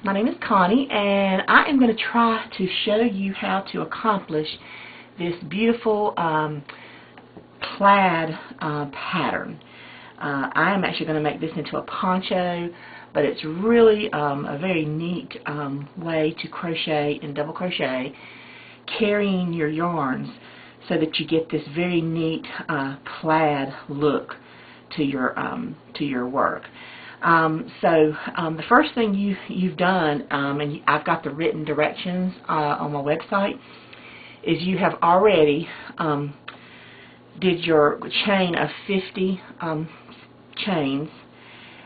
My name is Connie, and I am going to try to show you how to accomplish this beautiful plaid pattern. I am actually going to make this into a poncho, but it's really a very neat way to crochet and double crochet, carrying your yarns so that you get this very neat plaid look to your work. The first thing you've done, and I've got the written directions on my website, is you have already did your chain of 50 chains,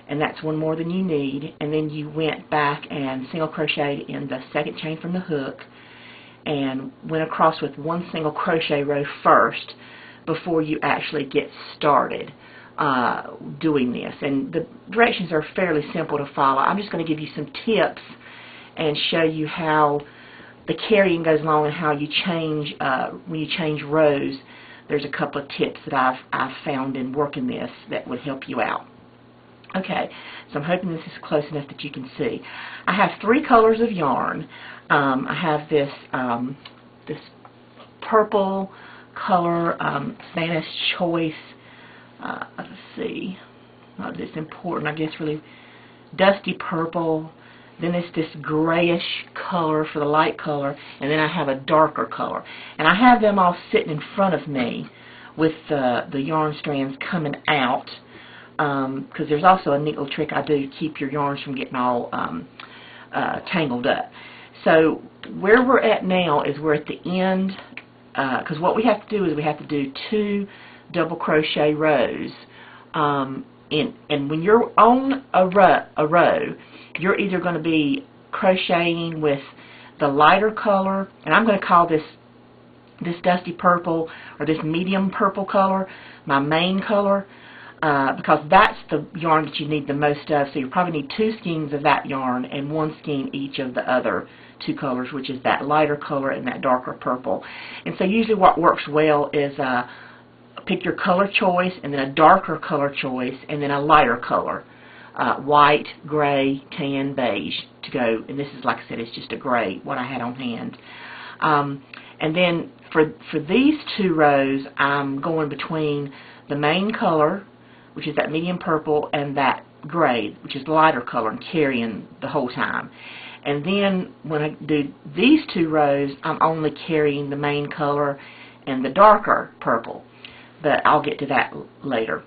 and that's one more than you need, and then you went back and single crocheted in the second chain from the hook and went across with one single crochet row first before you actually get started doing this. And the directions are fairly simple to follow. I'm just going to give you some tips and show you how the carrying goes along and how you change when you change rows. There's a couple of tips that I've found in working this that would help you out. Okay, so I'm hoping this is close enough that you can see. I have 3 colors of yarn. I have this this purple color, Spanish choice. Let's see, not this important, I guess, really dusty purple. Then it's this grayish color for the light color, and then I have a darker color. And I have them all sitting in front of me with the yarn strands coming out, because there's also a neat little trick I do to keep your yarns from getting all tangled up. So where we're at now is we're at the end, because what we have to do is we have to do 2 double crochet rows, and when you're on a row, you're either going to be crocheting with the lighter color, and I'm going to call this dusty purple or this medium purple color my main color, because that's the yarn that you need the most of. So you probably need 2 skeins of that yarn and 1 skein each of the other 2 colors, which is that lighter color and that darker purple. And so usually what works well is pick your color choice, and then a darker color choice, and then a lighter color, white, gray, tan, beige to go. And this is, like I said, it's just a gray, what I had on hand. And then for these 2 rows, I'm going between the main color, which is that medium purple, and that gray, which is the lighter color, and carrying the whole time. And then when I do these 2 rows, I'm only carrying the main color and the darker purple. But I'll get to that later.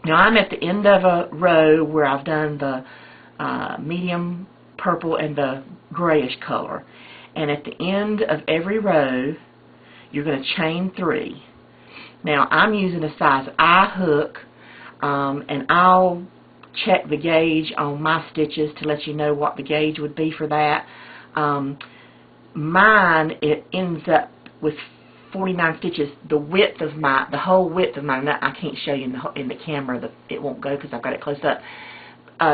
Now I'm at the end of a row where I've done the medium purple and the grayish color. And at the end of every row, you're going to chain 3. Now I'm using a size I hook, and I'll check the gauge on my stitches to let you know what the gauge would be for that. Mine, it ends up with 49 stitches. The whole width of mine, I can't show you in the camera, it won't go because I've got it close up.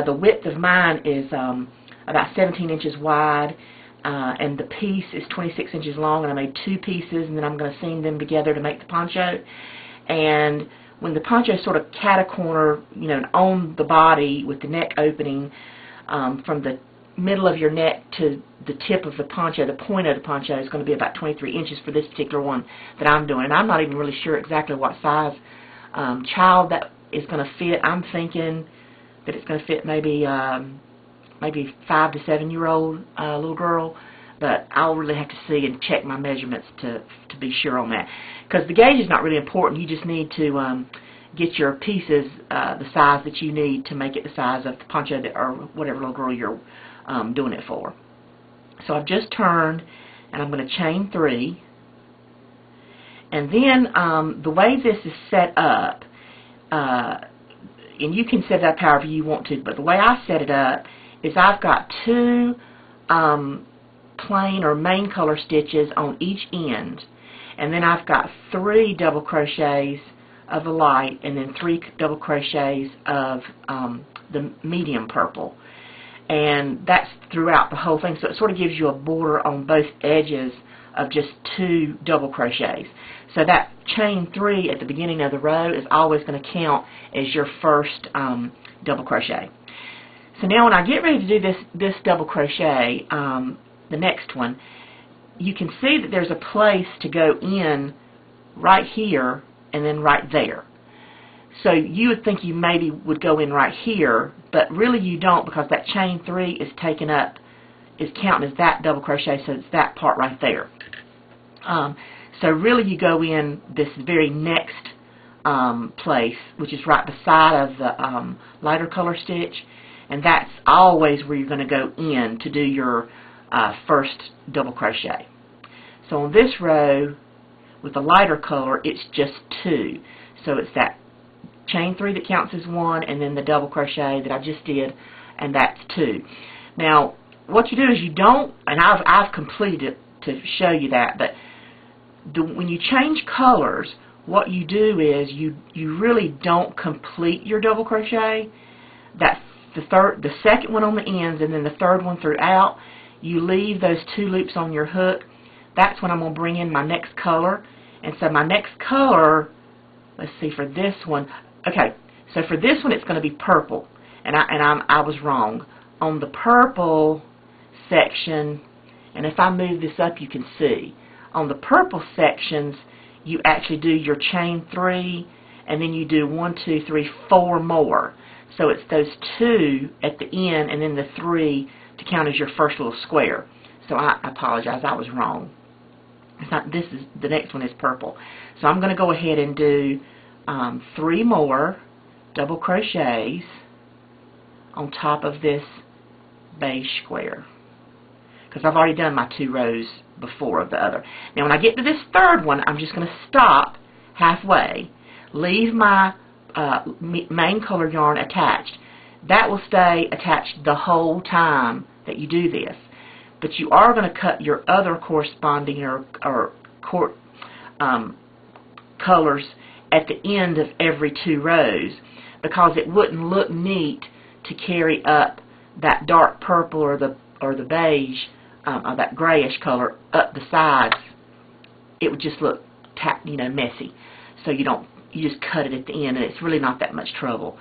The width of mine is about 17 inches wide, and the piece is 26 inches long, and I made 2 pieces, and then I'm going to seam them together to make the poncho. And when the poncho is sort of cat-a-corner, you know, on the body with the neck opening from the middle of your neck to the tip of the poncho, the point of the poncho is going to be about 23 inches for this particular one that I'm doing. And I'm not even really sure exactly what size child that is going to fit. I'm thinking that it's going to fit maybe 5 to 7 year old little girl, but I'll really have to see and check my measurements to be sure on that. Because the gauge is not really important. You just need to get your pieces the size that you need to make it the size of the poncho or whatever little girl you're doing it for. So I've just turned, and I'm going to chain 3. And then the way this is set up, and you can set it up however you want to, but the way I set it up is I've got 2 plain or main color stitches on each end, and then I've got 3 double crochets of the light, and then 3 double crochets of the medium purple. And that's throughout the whole thing, so it sort of gives you a border on both edges of just 2 double crochets. So that chain 3 at the beginning of the row is always going to count as your first double crochet. So now when I get ready to do this double crochet, the next one, you can see that there's a place to go in right here and then right there. So you would think you maybe would go in right here, but really you don't, because that chain 3 is taken up, is counting as that double crochet, so it's that part right there. So really you go in this very next place, which is right beside of the lighter color stitch, and that's always where you're going to go in to do your first double crochet. So on this row with the lighter color, it's just 2. So it's that chain 3 that counts as 1, and then the double crochet that I just did, and that's 2. Now what you do is you don't, and I've completed it to show you that, but when you change colors, what you do is you really don't complete your double crochet. That's the second one on the ends, and then the third one throughout. You leave those 2 loops on your hook. That's when I'm going to bring in my next color. And so my next color, let's see, for this one, okay, so for this one it's going to be purple, and I was wrong. On the purple section, and if I move this up you can see, on the purple sections you actually do your chain 3, and then you do 1, 2, 3, 4 more. So it's those 2 at the end, and then the 3 to count as your first little square. So I apologize, I was wrong. It's not. This is the next one is purple. So I'm going to go ahead and do 3 more double crochets on top of this beige square, because I've already done my 2 rows before of the other. Now when I get to this third one, I'm just going to stop halfway, leave my main color yarn attached. That will stay attached the whole time that you do this. But you are going to cut your other corresponding colors at the end of every 2 rows, because it wouldn't look neat to carry up that dark purple or the beige or that grayish color up the sides. It would just look messy. So you just cut it at the end, and it's really not that much trouble.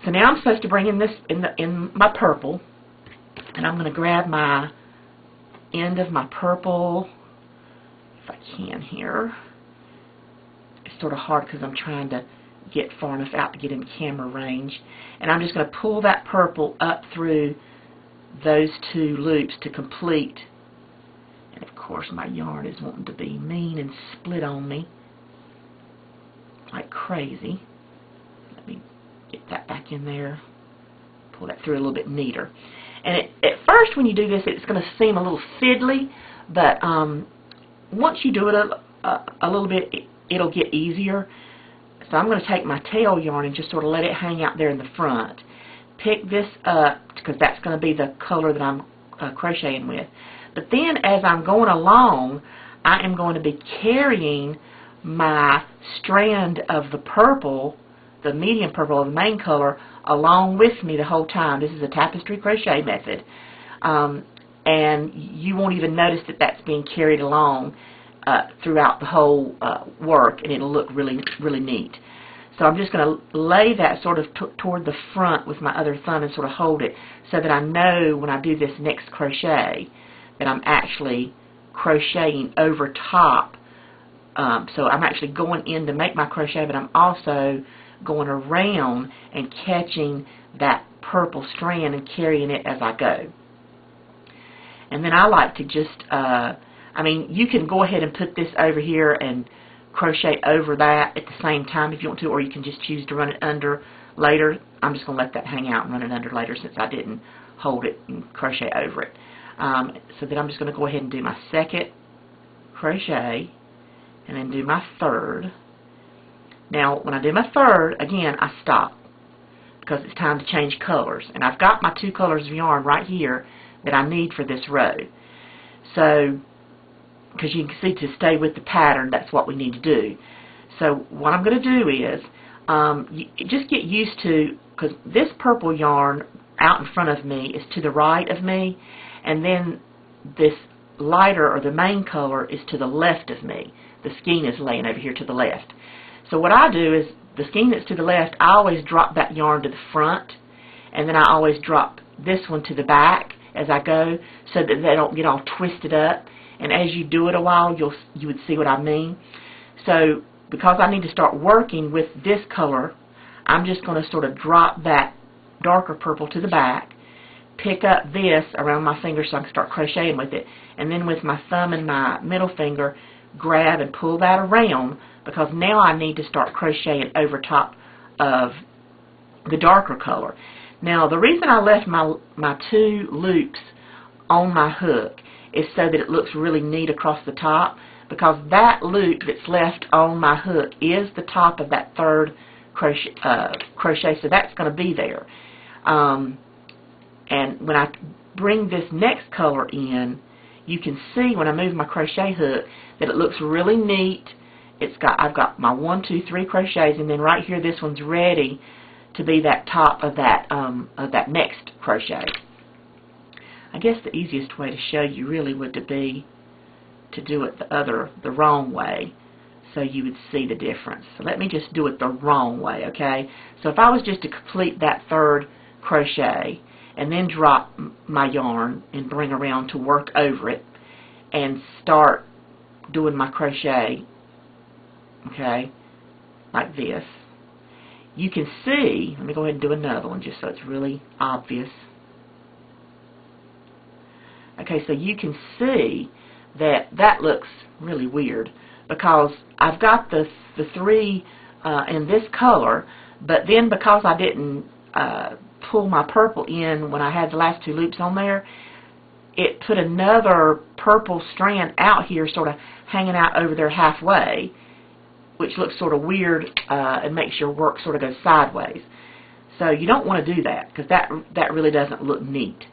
So now I'm supposed to bring in this in my purple, and I'm going to grab my end of my purple, if I can here. It's sort of hard because I'm trying to get far enough out to get in camera range, and I'm just going to pull that purple up through those 2 loops to complete. And of course my yarn is wanting to be mean and split on me like crazy. Let me get that back in there, pull that through a little bit neater. And at first when you do this, it's going to seem a little fiddly, but once you do it a little bit, it'll get easier. So I'm going to take my tail yarn and just sort of let it hang out there in the front. Pick this up, because that's going to be the color that I'm crocheting with. But then as I'm going along, I am going to be carrying my strand of the purple, the medium purple of the main color, along with me the whole time. This is a tapestry crochet method, and you won't even notice that that's being carried along throughout the whole work, and it'll look really, really neat. So I'm just going to lay that sort of toward the front with my other thumb and sort of hold it, so that I know when I do this next crochet that I'm actually crocheting over top. So I'm actually going in to make my crochet, but I'm also going around and catching that purple strand and carrying it as I go. And then I like to just, I mean, you can go ahead and put this over here and crochet over that at the same time if you want to, or you can just choose to run it under later. I'm just going to let that hang out and run it under later, since I didn't hold it and crochet over it. So then I'm just going to go ahead and do my second crochet and then do my third. Now when I do my third, again I stop, because it's time to change colors, and I've got my 2 colors of yarn right here that I need for this row. So because you can see, to stay with the pattern, that's what we need to do. So what I'm going to do is just get used to, because this purple yarn out in front of me is to the right of me, and then this lighter, or the main color, is to the left of me. The skein is laying over here to the left. So what I do is, the skein that's to the left, I always drop that yarn to the front, and then I always drop this one to the back as I go so that they don't get all twisted up. And as you do it a while, you would see what I mean. So because I need to start working with this color, I'm just going to sort of drop that darker purple to the back, pick up this around my finger so I can start crocheting with it, and then with my thumb and my middle finger grab and pull that around, because now I need to start crocheting over top of the darker color. Now the reason I left my 2 loops on my hook is so that it looks really neat across the top, because that loop that's left on my hook is the top of that 3rd crochet, so that's going to be there. And when I bring this next color in, you can see when I move my crochet hook that it looks really neat. I've got my 1, 2, 3 crochets, and then right here this one's ready to be that top of that next crochet. I guess the easiest way to show you really would be to do it the wrong way, so you would see the difference. So let me just do it the wrong way, okay? So if I was just to complete that 3rd crochet and then drop my yarn and bring around to work over it and start doing my crochet, okay, like this, you can see, let me go ahead and do another one just so it's really obvious. Okay, so you can see that looks really weird, because I've got the 3 in this color, but then because I didn't pull my purple in when I had the last 2 loops on there, it put another purple strand out here sort of hanging out over there halfway, which looks sort of weird and makes your work sort of go sideways. So you don't want to do that, because that really doesn't look neat.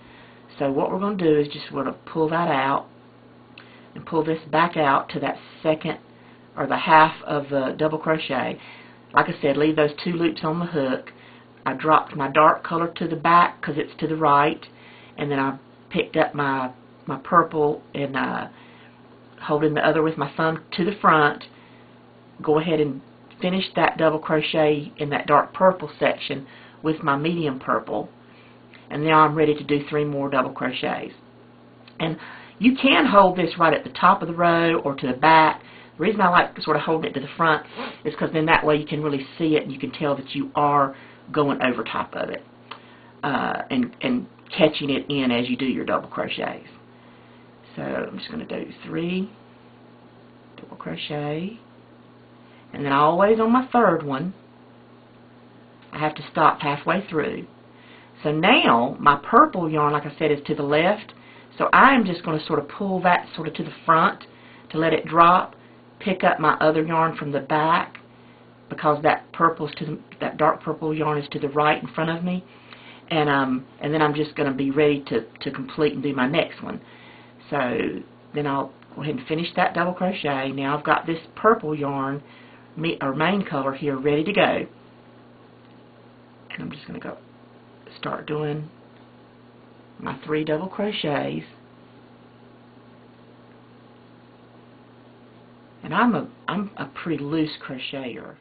So what we're going to do is just we're going to pull that out and pull this back out to that 2nd or the half of the double crochet. Like I said, leave those 2 loops on the hook. I dropped my dark color to the back because it's to the right, and then I picked up my purple and holding the other with my thumb to the front. Go ahead and finish that double crochet in that dark purple section with my medium purple, and now I'm ready to do 3 more double crochets. And you can hold this right at the top of the row or to the back. The reason I like sort of holding it to the front is because then that way you can really see it and you can tell that you are going over top of it and catching it in as you do your double crochets. So I'm just going to do 3 double crochet, and then always on my 3rd one I have to stop halfway through. So now my purple yarn, like I said, is to the left, so I'm just going to sort of pull that sort of to the front to let it drop, pick up my other yarn from the back, because that dark purple yarn is to the right in front of me, and then I'm just going to be ready to complete and do my next one. So then I'll go ahead and finish that double crochet. Now I've got this purple yarn, or main color here, ready to go, and I'm just going to go start doing my 3 double crochets. And I'm a pretty loose crocheter.